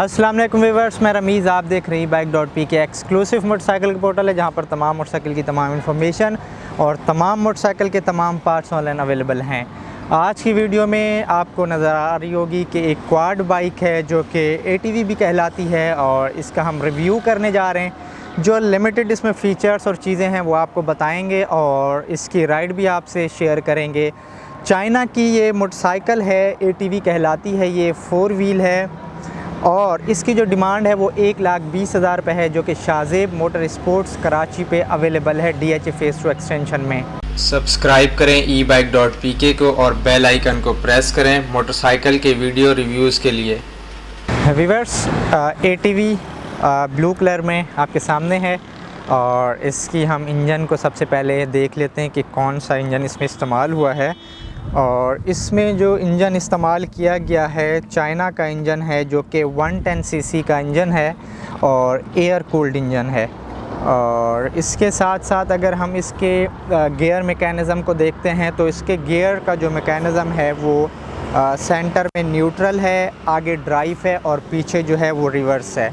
अस्सलाम वालेकुम व्यूअर्स, मैं रमीज़। आप देख रही बाइक.पी के एक्सक्लूसिव मोटरसाइकिल के पोर्टल है जहां पर तमाम मोटरसाइकिल की तमाम इन्फॉर्मेशन और तमाम मोटरसाइकिल के तमाम पार्ट्स ऑनलाइन अवेलेबल हैं। आज की वीडियो में आपको नज़र आ रही होगी कि एक क्वाड बाइक है जो कि ATV भी कहलाती है और इसका हम रिव्यू करने जा रहे हैं। जो लिमिटेड इसमें फ़ीचर्स और चीज़ें हैं वो आपको बताएँगे और इसकी राइड भी आपसे शेयर करेंगे। चाइना की ये मोटरसाइकिल है, ATV कहलाती है, ये 4 व्हील है और इसकी जो डिमांड है वो 1,20,000 रुपये है, जो कि शाज़ेब मोटर स्पोर्ट्स कराची पे अवेलेबल है DHA फेस 2 एक्सटेंशन में। सब्सक्राइब करें e-bike.pk को और बेल आइकन को प्रेस करें मोटरसाइकिल के वीडियो रिव्यूज़ के लिए। व्यूअर्स, ATV ब्लू कलर में आपके सामने है और इसकी हम इंजन को सबसे पहले देख लेते हैं कि कौन सा इंजन इसमें इस्तेमाल हुआ है। और इसमें जो इंजन इस्तेमाल किया गया है चाइना का इंजन है जो कि 110 cc का इंजन है और एयर कूल्ड इंजन है। और इसके साथ साथ अगर हम इसके गियर मैकेनिज़्म को देखते हैं तो इसके गियर का जो मैकेनिज़्म है वो सेंटर में न्यूट्रल है, आगे ड्राइव है और पीछे जो है वो रिवर्स है।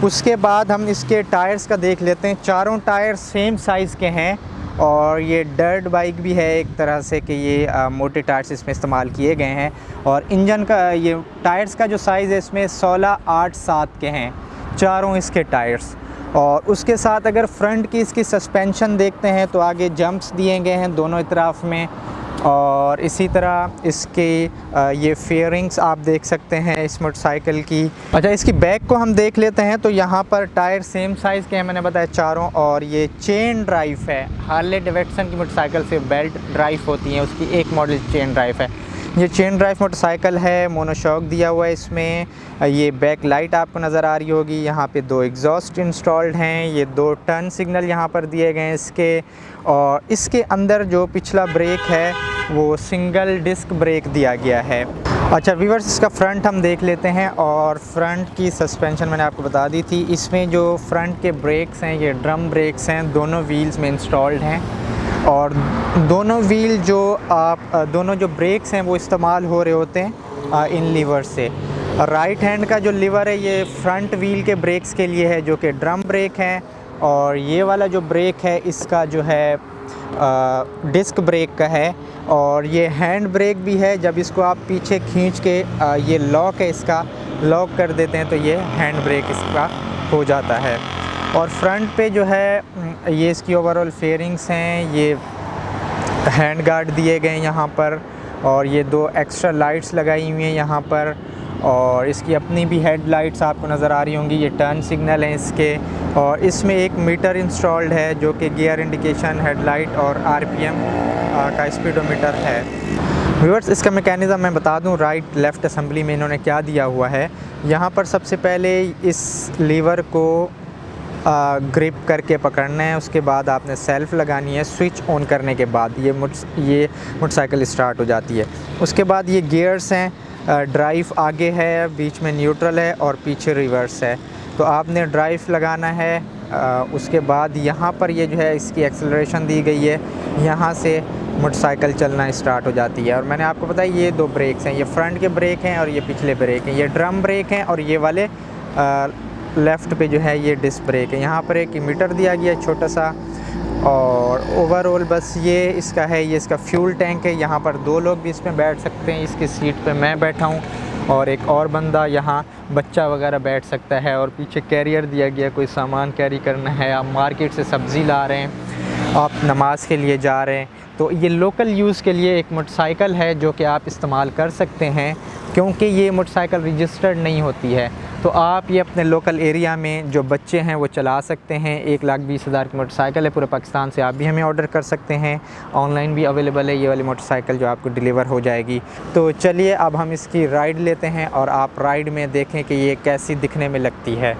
उसके बाद हम इसके टायर्स का देख लेते हैं। चारों टायर सेम साइज़ के हैं और ये डर्ट बाइक भी है एक तरह से कि ये मोटे टायर्स इसमें इस्तेमाल किए गए हैं। और इंजन का ये टायर्स का जो साइज़ है इसमें 16, 8, 7 के हैं चारों इसके टायर्स। और उसके साथ अगर फ्रंट की इसकी सस्पेंशन देखते हैं तो आगे जंप्स दिए गए हैं दोनों तरफ में और इसी तरह इसके ये फेयरिंग्स आप देख सकते हैं इस मोटरसाइकिल की। अच्छा, इसकी बैक को हम देख लेते हैं तो यहाँ पर टायर सेम साइज़ के हैं, मैंने बताया चारों। और ये चेन ड्राइव है। हार्ले डेविडसन की मोटरसाइकिल से बेल्ट ड्राइव होती है, उसकी एक मॉडल चेन ड्राइव है। ये चेन ड्राइव मोटरसाइकिल है, मोनोशॉक दिया हुआ है इसमें। ये बैक लाइट आपको नज़र आ रही होगी। यहाँ पे 2 एग्जॉस्ट इंस्टॉल्ड हैं। ये 2 टर्न सिग्नल यहाँ पर दिए गए हैं इसके। और इसके अंदर जो पिछला ब्रेक है वो सिंगल डिस्क ब्रेक दिया गया है। अच्छा व्यूअर्स, इसका फ्रंट हम देख लेते हैं। और फ्रंट की सस्पेंशन मैंने आपको बता दी थी। इसमें जो फ्रंट के ब्रेक्स हैं ये ड्रम ब्रेक्स हैं, दोनों व्हील्स में इंस्टॉल्ड हैं। और दोनों व्हील दोनों जो ब्रेक्स हैं वो इस्तेमाल हो रहे होते हैं इन लीवर से। राइट हैंड का जो लीवर है ये फ्रंट व्हील के ब्रेक्स के लिए है जो कि ड्रम ब्रेक हैं। और ये वाला जो ब्रेक है इसका जो है डिस्क ब्रेक का है। और ये हैंड ब्रेक भी है, जब इसको आप पीछे खींच के ये लॉक है इसका लॉक कर देते हैं तो ये हैंड ब्रेक इसका हो जाता है। और फ्रंट पे जो है ये इसकी ओवरऑल फेयरिंग्स हैं, ये हैंड गार्ड दिए गए हैं यहाँ पर। और ये 2 एक्स्ट्रा लाइट्स लगाई हुई हैं यहाँ पर। और इसकी अपनी भी हेड लाइट्स आपको नज़र आ रही होंगी। ये टर्न सिग्नल हैं इसके। और इसमें एक मीटर इंस्टॉल्ड है जो कि गियर इंडिकेशन, हेडलाइट और RPM का स्पीडोमीटर है। व्यूअर्स, इसका मैकेनिज़्म मैं बता दूं, राइट लेफ़्ट असेंबली में इन्होंने क्या दिया हुआ है। यहाँ पर सबसे पहले इस लीवर को ग्रिप करके पकड़ना है, उसके बाद आपने सेल्फ़ लगानी है। स्विच ऑन करने के बाद ये मोटरसाइकिल स्टार्ट हो जाती है। उसके बाद ये गियर्स हैं, ड्राइव आगे है, बीच में न्यूट्रल है और पीछे रिवर्स है। तो आपने ड्राइव लगाना है। उसके बाद यहाँ पर ये जो है इसकी एक्सेलरेशन दी गई है, यहाँ से मोटरसाइकिल चलना स्टार्ट हो जाती है। और मैंने आपको बताया ये 2 ब्रेक्स हैं, ये फ्रंट के ब्रेक हैं और ये पिछले ब्रेक हैं। ये ड्रम ब्रेक हैं और ये वाले लेफ़्ट पे जो है ये डिस्क ब्रेक है। यहाँ पर एक मीटर दिया गया है छोटा सा। और ओवरऑल बस ये इसका है, ये इसका फ्यूल टैंक है। यहाँ पर 2 लोग भी इसमें बैठ सकते हैं। इसकी सीट पे मैं बैठा हूँ और एक और बंदा, यहाँ बच्चा वगैरह बैठ सकता है। और पीछे कैरियर दिया गया, कोई सामान कैरी करना है, आप मार्केट से सब्ज़ी ला रहे हैं, आप नमाज़ के लिए जा रहे हैं, तो ये लोकल यूज़ के लिए एक मोटरसाइकिल है जो कि आप इस्तेमाल कर सकते हैं। क्योंकि ये मोटरसाइकिल रजिस्टर्ड नहीं होती है तो आप ये अपने लोकल एरिया में जो बच्चे हैं वो चला सकते हैं। 1,20,000 की मोटरसाइकिल है, पूरे पाकिस्तान से आप भी हमें ऑर्डर कर सकते हैं। ऑनलाइन भी अवेलेबल है ये वाली मोटरसाइकिल जो आपको डिलीवर हो जाएगी। तो चलिए अब हम इसकी राइड लेते हैं और आप राइड में देखें कि ये कैसी दिखने में लगती है।